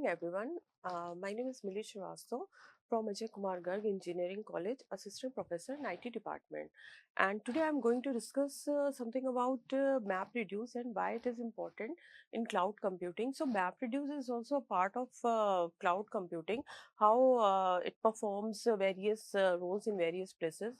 everyone. My name is Milish Srivastava from Ajay Kumar Garg Engineering College, Assistant Professor in IT Department. And today I'm going to discuss something about MapReduce and why it is important in cloud computing. So MapReduce is also a part of cloud computing, how it performs various roles in various places.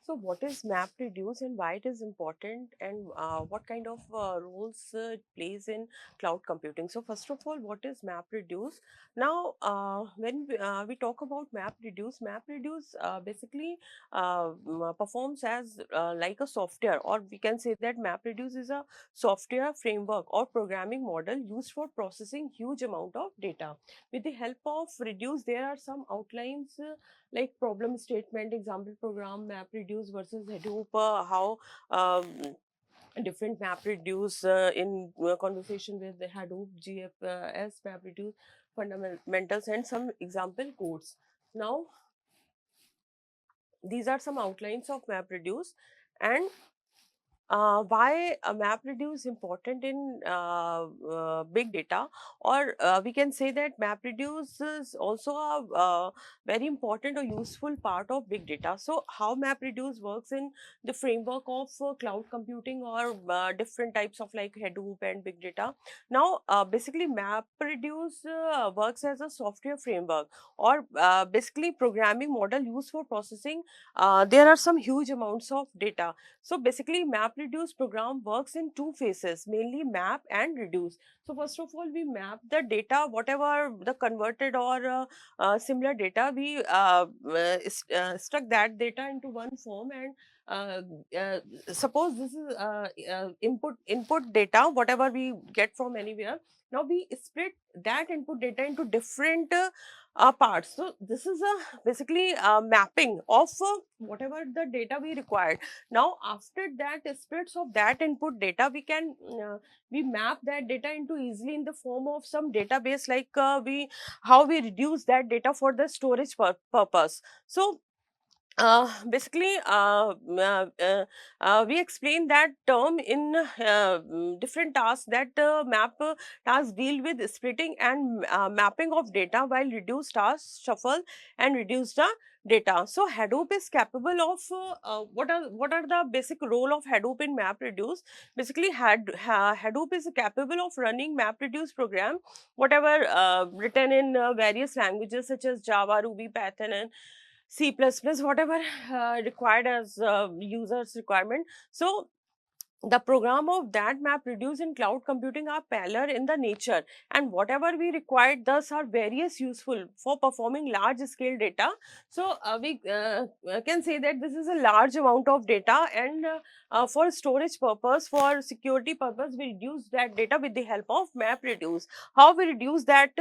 So what is MapReduce and why it is important, and what kind of roles it plays in cloud computing? So first of all, what is MapReduce? Now, when we talk about MapReduce basically performs as like a software, or we can say that MapReduce is a software framework or programming model used for processing huge amount of data. With the help of Reduce, there are some outlines like problem statement, example program, MapReduce versus Hadoop, how different MapReduce in conversation with the Hadoop, GFS, MapReduce fundamentals, and some example codes. Now, these are some outlines of MapReduce, and why a MapReduce is important in big data, or we can say that MapReduce is also a very important or useful part of big data. So how MapReduce works in the framework of cloud computing, or different types of like Hadoop and big data. Now basically MapReduce works as a software framework, or basically programming model used for processing there are some huge amounts of data. So basically, MapReduce program works in two phases, mainly map and reduce. So first of all, we map the data, whatever the converted or similar data, we struck that data into one form, and uh, uh, suppose this is input data, whatever we get from anywhere. Now we split that input data into different parts. So this is a basically mapping of whatever the data we required. Now after that splits of that input data, we can we map that data into easily in the form of some database, like we how we reduce that data for the storage purpose. So basically we explain that term in different tasks, that map tasks deal with splitting and mapping of data, while reduce tasks shuffle and reduce the data. So Hadoop is capable of what are the basic role of Hadoop in MapReduce? Basically Hadoop is capable of running MapReduce program, whatever written in various languages such as Java, Ruby, Python, and C++, whatever required as users requirement. So the program of that MapReduce in cloud computing are parallel in the nature, and whatever we required thus are various useful for performing large scale data. So we can say that this is a large amount of data, and for storage purpose, for security purpose, we reduce that data with the help of MapReduce. How we reduce that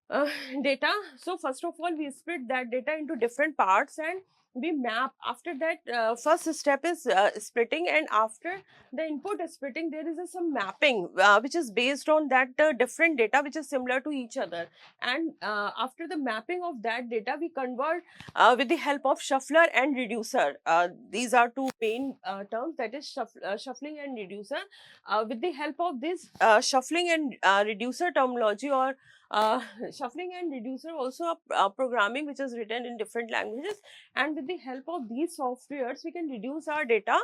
uh, data? So first of all, we split that data into different parts, and we map. After that, first step is splitting, and after the input splitting, there is some mapping which is based on that different data which is similar to each other. And after the mapping of that data, we convert with the help of shuffler and reducer. These are two main terms, that is shuffling and reducer. With the help of this shuffling and reducer terminology, or uh, shuffling and reducer, also a programming which is written in different languages, and with the help of these softwares we can reduce our data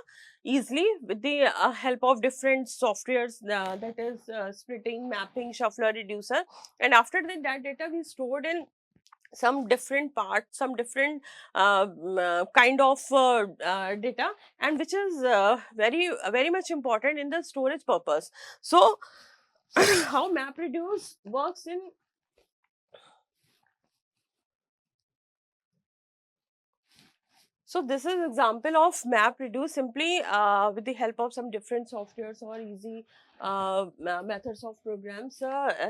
easily with the help of different softwares, that is splitting, mapping, shuffler, reducer. And after that data we stored in some different parts, some different kind of data, and which is very much important in the storage purpose. So how MapReduce works in. So this is example of MapReduce, simply with the help of some different softwares or easy methods of programs.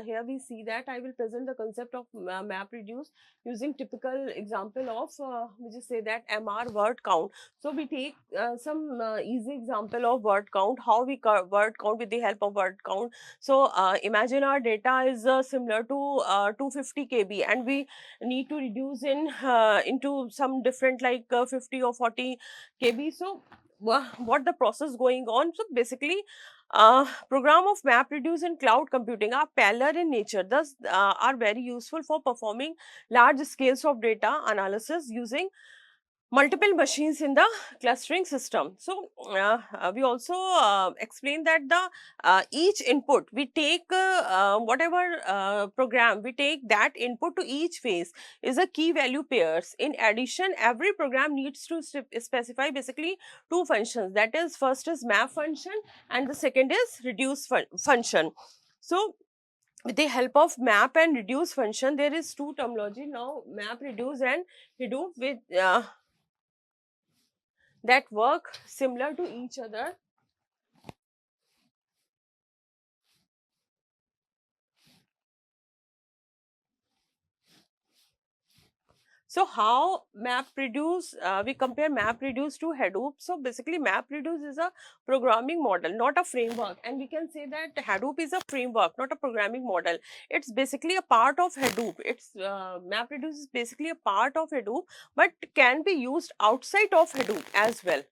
Here we see that I will present the concept of MapReduce using typical example of we just say that MR word count. So we take some easy example of word count, how we word count with the help of word count. So imagine our data is similar to 250 KB, and we need to reduce in into some different like 50 or 40 KB. So what the process going on? So basically Program of MapReduce and cloud computing are parallel in nature, thus are very useful for performing large scales of data analysis using multiple machines in the clustering system. So we also explain that the each input we take, whatever program we take, that input to each phase is a key value pairs. In addition, every program needs to specify basically two functions, that is, first is map function and the second is reduce function. So with the help of map and reduce function, there is two terminology now, map reduce and Hadoop, with that work similar to each other. So how MapReduce, we compare MapReduce to Hadoop. So basically MapReduce is a programming model, not a framework. And we can say that Hadoop is a framework, not a programming model. It's basically a part of Hadoop. It's MapReduce is basically a part of Hadoop, but can be used outside of Hadoop as well.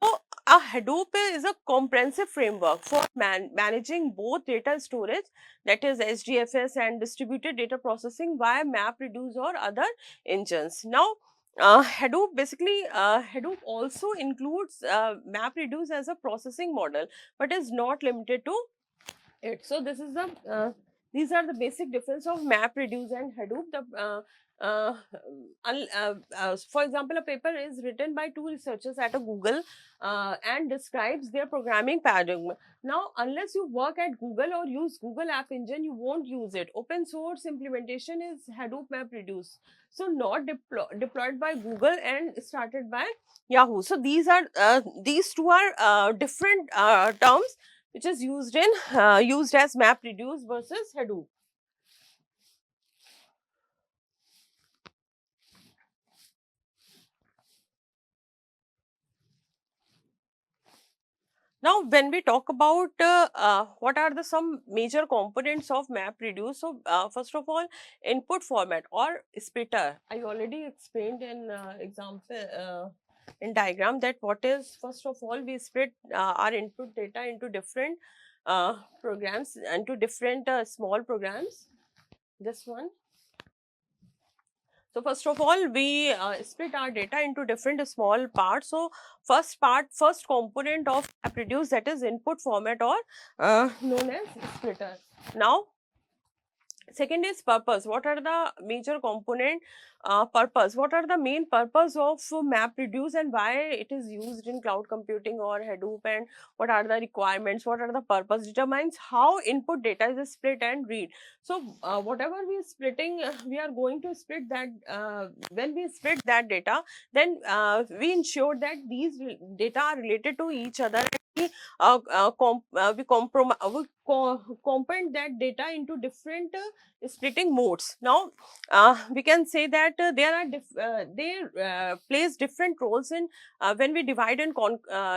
So a Hadoop is a comprehensive framework for managing both data storage, that is HDFS, and distributed data processing via MapReduce or other engines. Now, Hadoop basically, Hadoop also includes MapReduce as a processing model, but is not limited to it. So this is the these are the basic difference of MapReduce and Hadoop. For example, a paper is written by two researchers at a Google and describes their programming paradigm. Now, unless you work at Google or use Google App Engine, you won't use it. Open source implementation is Hadoop MapReduce. So not deployed by Google and started by Yahoo. So these two are different terms which is used as MapReduce versus Hadoop. Now, when we talk about what are the some major components of MapReduce, so first of all, input format or splitter. I already explained in example in diagram that what is, first of all, we split our input data into different programs, into different small programs. This one. So first of all, we split our data into different small parts. So first component of MapReduce, that is input format, or known as splitter. Now, second is purpose. What are the major component? Purpose. What are the main purpose of MapReduce and why it is used in cloud computing or Hadoop, and what are the requirements? What are the purpose? Determines how input data is split and read. So whatever we are splitting, we are going to split that. When we split that data, then we ensure that these data are related to each other. We component that data into different splitting modes. Now, we can say that there are they plays different roles in when we divide and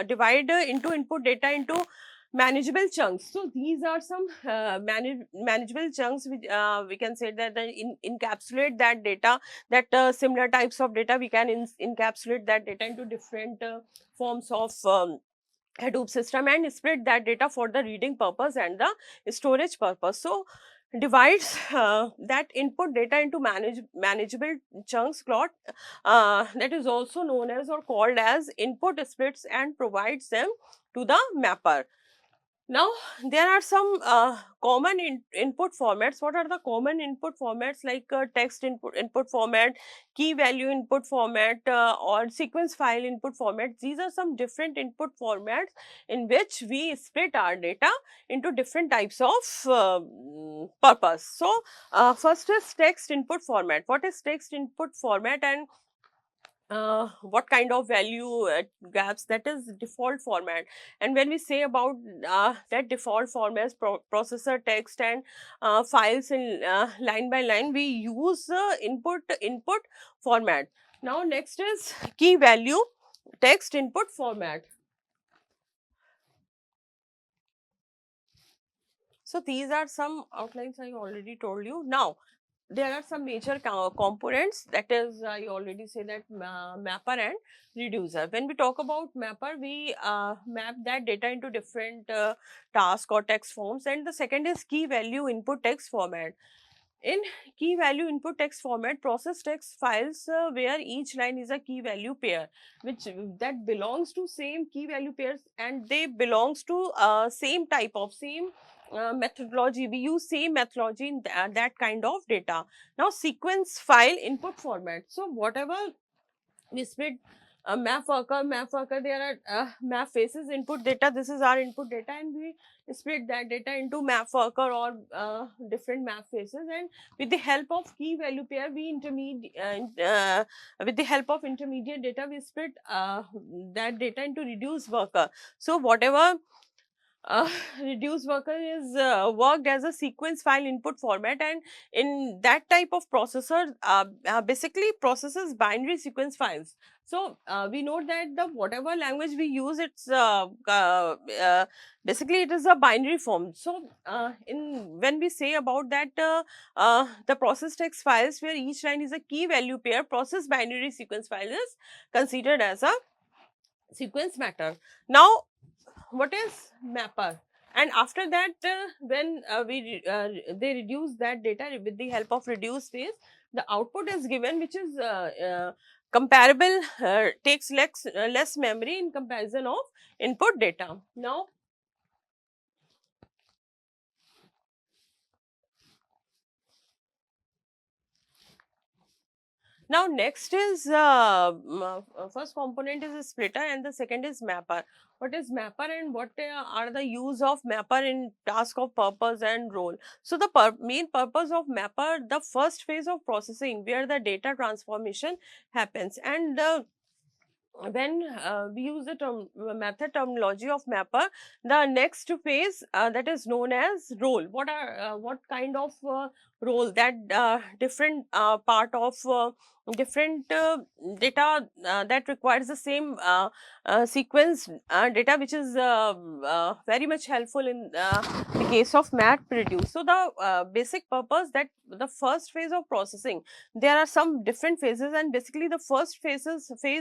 divide into input data into manageable chunks. So these are some manageable chunks which we can say that encapsulate that data, that similar types of data we can encapsulate that data into different forms of Hadoop system and split that data for the reading purpose and the storage purpose. So divides that input data into manageable chunks plot, that is also known as or called as input splits, and provides them to the mapper. Now, there are some common input formats. What are the common input formats? Like text input format, key value input format, or sequence file input format. These are some different input formats in which we split our data into different types of purpose. So, first is text input format. What is text input format, and what kind of value gaps? That is default format. And when we say about that default format, processor text and files in line by line, we use input format. Now next is key value text input format. So these are some outlines I already told you. Now there are some major components, that is I already say that mapper and reducer. When we talk about mapper, we map that data into different task or text forms, and the second is key value input text format. In key value input text format, process text files where each line is a key value pair, which that belongs to same key value pairs, and they belongs to same type of same methodology. We use same methodology in that kind of data. Now sequence file input format. So whatever we split map worker, there are map faces input data, this is our input data, and we split that data into map worker or different map faces, and with the help of key value pair we with the help of intermediate data we split that data into reduced worker. So whatever uh, reduce worker is worked as a sequence file input format, and in that type of processor basically processes binary sequence files. So we know that the whatever language we use, it's basically it is a binary form. So in when we say about that the process text files where each line is a key value pair, process binary sequence file is considered as a sequence matter. Now what is mapper? And after that when they reduce that data with the help of reduce phase, the output is given, which is comparable, takes less memory in comparison of input data. Now next is first component is a splitter and the second is mapper. What is mapper and what are the use of mapper in task of purpose and role? So the main purpose of mapper, the first phase of processing where the data transformation happens, and when we use the method terminology of mapper, the next phase that is known as role. What kind of role that different part of different data that requires the same sequence data, which is very much helpful in the case of map reduce. So the basic purpose, that the first phase of processing, there are some different phases, and basically the first phase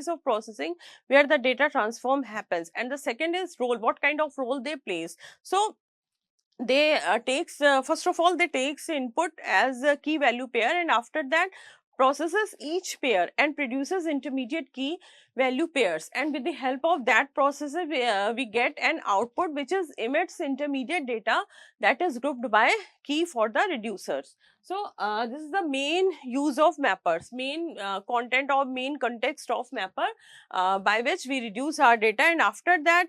of processing where the data transform happens, and the second is role, what kind of role they plays. So they takes first of all they takes input as a key value pair, and after that processes each pair and produces intermediate key value pairs, and with the help of that processor we get an output which is emits intermediate data that is grouped by key for the reducers. So this is the main use of mappers, main content or main context of mapper by which we reduce our data, and after that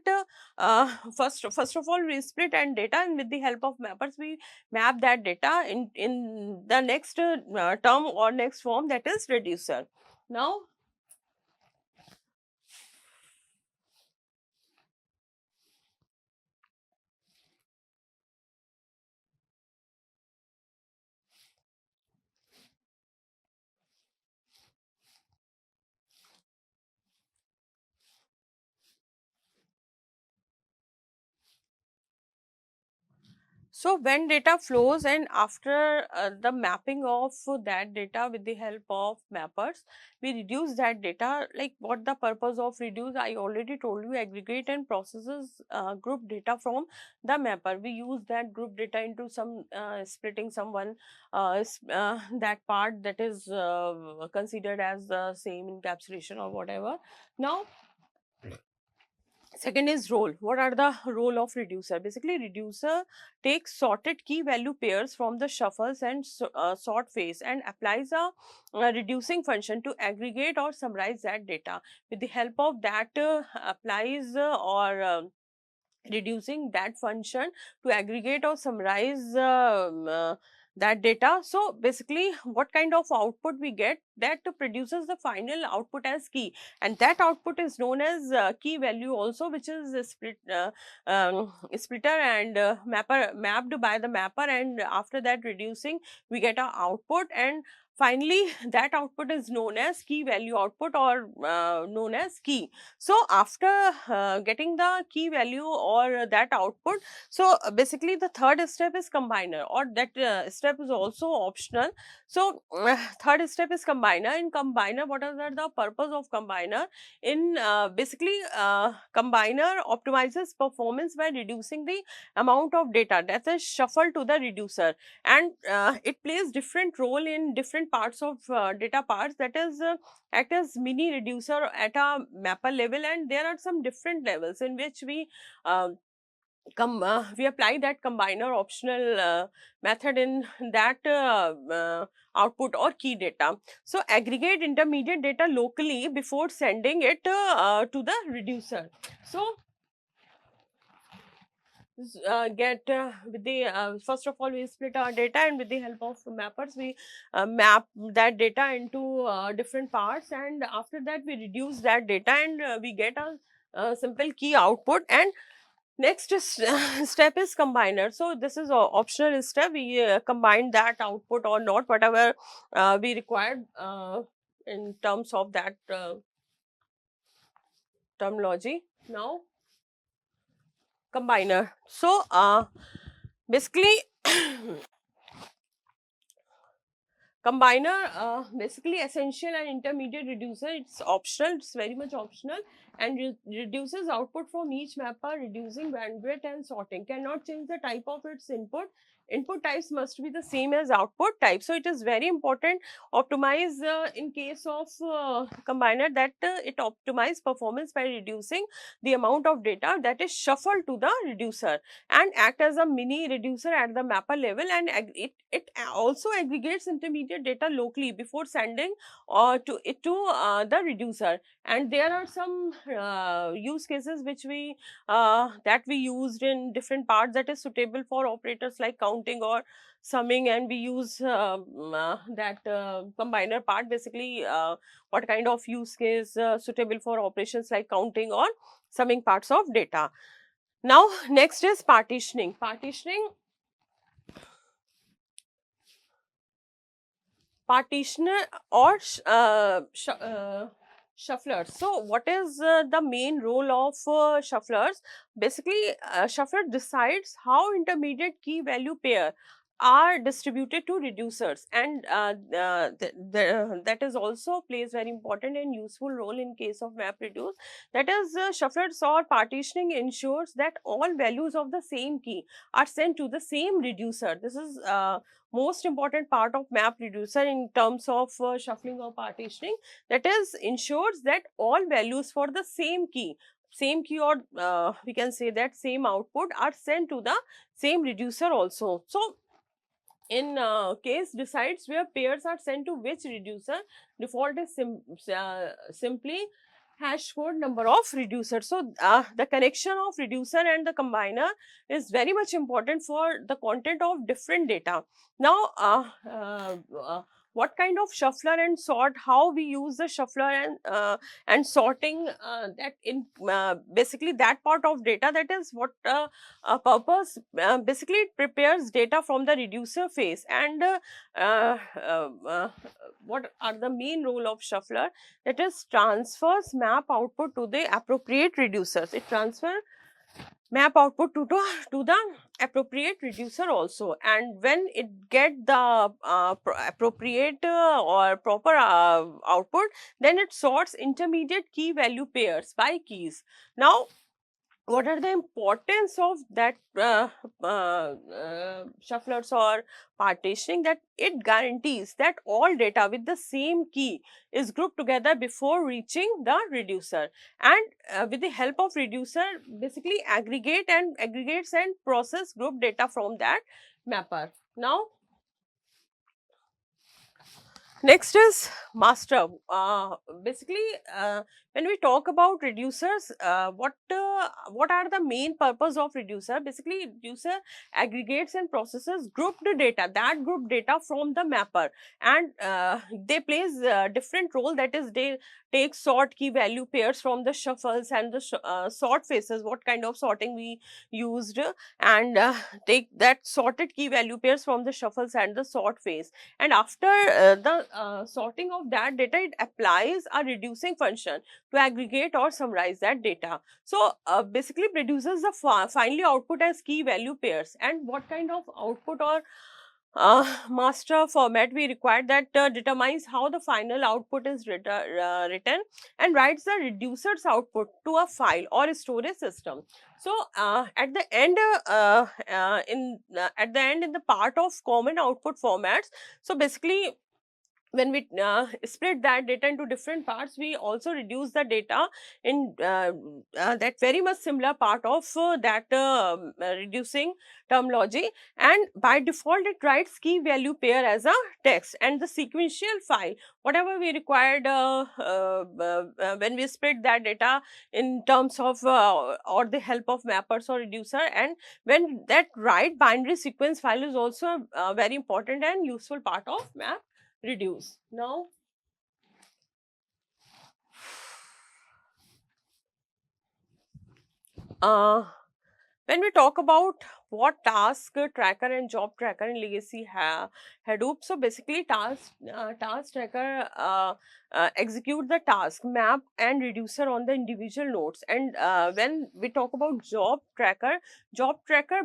first of all we split and data, and with the help of mappers we map that data in the next term or next form, that is reducer. Now so when data flows, and after the mapping of that data with the help of mappers, we reduce that data. Like what the purpose of reduce, I already told you, aggregate and processes group data from the mapper. We use that group data into some splitting someone that part that is considered as the same encapsulation or whatever. Now second is role. What are the role of reducer? Basically, reducer takes sorted key value pairs from the shuffles and sort phase and applies a reducing function to aggregate or summarize that data. With the help of that applies or reducing that function to aggregate or summarize that data. So basically what kind of output we get, that produces the final output as key, and that output is known as key value also, which is a splitter and mapper mapped by the mapper, and after that reducing we get a output, and finally that output is known as key value output or known as is key. So after getting the key value or that output, so basically the third step is combiner, or that step is also optional. So third step is combiner. In combiner, what are the purpose of combiner? In basically combiner optimizes performance by reducing the amount of data that is shuffled to the reducer, and it plays different role in different parts of data parts, that is act as mini reducer at a mapper level. And there are some different levels in which um, we apply that combiner optional method in that output or key data. So aggregate intermediate data locally before sending it to the reducer. So get with the first of all, we split our data, and with the help of mappers we map that data into different parts, and after that we reduce that data, and we get a simple key output. And next is, step is combiner. So this is a optional step. We combine that output or not, whatever we required in terms of that terminology. Now combiner. So basically combiner, basically essential and intermediate reducer. It's optional, it's very much optional, and reduces output from each mapper, reducing bandwidth and sorting. Cannot change the type of its input. Input types must be the same as output type. So it is very important. Optimize in case of combiner, that it optimize performance by reducing the amount of data that is shuffled to the reducer, and act as a mini reducer at the mapper level, and it also aggregates intermediate data locally before sending to it to the reducer. And there are some use cases which we that we used in different parts, that is suitable for operators like counting or summing, and we use that combiner part. Basically what kind of use case suitable for operations like counting or summing parts of data. Now next is partitioning. Partitioner or shufflers. So what is the main role of shufflers? Basically shuffler decides how intermediate key value pair are distributed to reducers, and that is also plays very important and useful role in case of map reduce. That is shufflers or partitioning ensures that all values of the same key are sent to the same reducer. This is most important part of map reducer in terms of shuffling or partitioning. That is ensures that all values for the same key, or we can say that same output, are sent to the same reducer also. So in case decides where pairs are sent to which reducer, default is simply hash code number of reducers. So the connection of reducer and the combiner is very much important for the content of different data. Now what kind of shuffler and sort, how we use the shuffler and sorting, that in basically that part of data, that is what purpose. Basically it prepares data from the reducer phase, and uh, uh, what are the main role of shuffler? That is transfers map output to the appropriate reducers. It transfer map output to the appropriate reducer also, and when it get the appropriate or proper output, then it sorts intermediate key value pairs by keys. Now what are the importance of that shufflers or partitioning? That it guarantees that all data with the same key is grouped together before reaching the reducer, and with the help of reducer basically aggregates and process group data from that mapper. Now next is master. Basically, when we talk about reducers, what are the main purpose of reducer? Basically, reducer aggregates and processes grouped data, that group data from the mapper, and they plays different role. That is, they take sort key value pairs from the shuffles and the sort phases. What kind of sorting we used, and take that sorted key value pairs from the shuffles and the sort phase, and after the sorting of that data, it applies a reducing function to aggregate or summarize that data. So basically produces the finally output as key value pairs. And what kind of output or master format we require, that determines how the final output is written and writes the reducer's output to a file or a storage system. So at the end at the end, in the part of common output formats, so basically when we split that data into different parts, we also reduce the data in that very much similar part of that reducing terminology. And by default, it writes key value pair as a text, and the sequential file, whatever we required when we split that data in terms of or the help of mappers or reducer. And when that write binary sequence file is also a very important and useful part of map reduce. Now, uh, when we talk about what task tracker and job tracker in legacy Hadoop, so basically task tracker execute the task map and reducer on the individual nodes. And when we talk about job tracker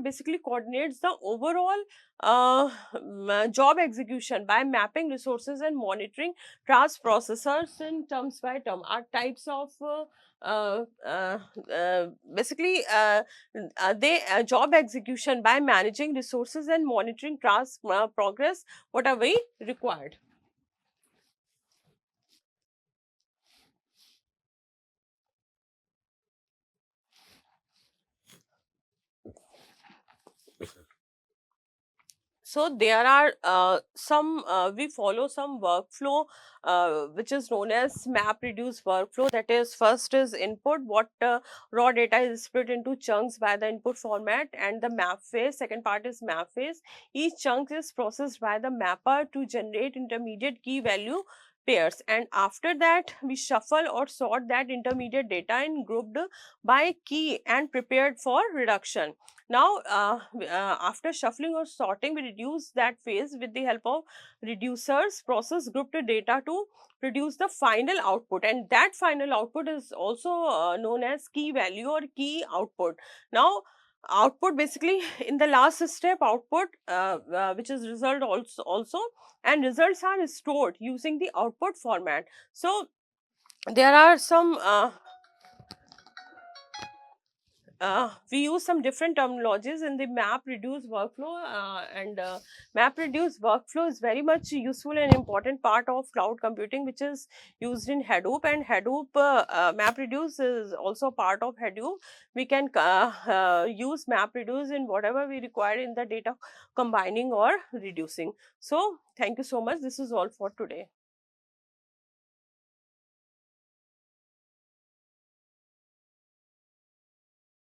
basically coordinates the overall job execution by mapping resources and monitoring task processors in terms by term are types of basically they job execution by managing resources and monitoring task progress, what are we required. So there are some we follow some workflow which is known as map reduce workflow. That is, first is input, what raw data is split into chunks by the input format, and the map phase. Second part is map phase. Each chunk is processed by the mapper to generate intermediate key value pairs, and after that we shuffle or sort that intermediate data and grouped by key and prepared for reduction. Now, after shuffling or sorting, we reduce that phase with the help of reducers, process grouped data to produce the final output, and that final output is also known as key value or key output. Now, output basically in the last step, output which is result also, and results are stored using the output format. So there are some we use some different terminologies in the map reduce workflow, and map reduce workflow is very much useful and important part of cloud computing, which is used in Hadoop. And Hadoop map reduce is also part of Hadoop. We can use map reduce in whatever we require in the data combining or reducing. So thank you so much. This is all for today.